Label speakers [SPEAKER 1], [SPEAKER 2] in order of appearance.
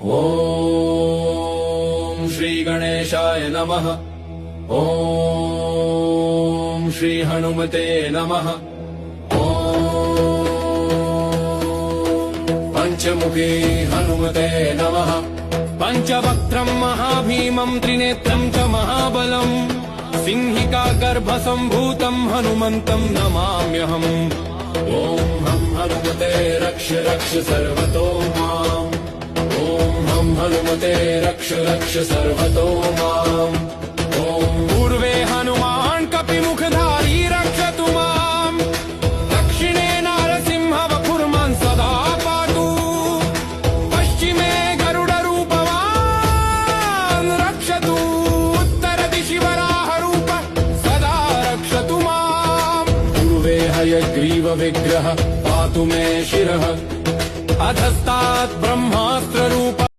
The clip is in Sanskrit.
[SPEAKER 1] ओम श्री गणेशाय नमः। ओम श्री हनुमते नमः। ओम पंचमुखी हनुमते नमः। पंचवक्त्रं महाभीमं त्रिनेत्रं च महाबलम् सिंहिका गर्भसम्भूतं हनुमन्तं नमाम्यहम्। ओम हम हनुमते रक्ष रक्ष सर्वतो माम्। ओम हम हनुमते रक्ष रक्ष सर्वतो माम्। ओम पूर्वे हनुमान् कपिमुखधारी रक्षतु माम्। दक्षिणे नारसिंह वपुर्मान् सदा पातु। पश्चिमे गरुडरूपवान् रक्षतु। उत्तरदिशि वराहरूप सदा रक्षतु माम्। पूर्वे हयग्रीव विग्रह पातु मे शिरः। अधस्तात् ब्रह्मास्त्ररूप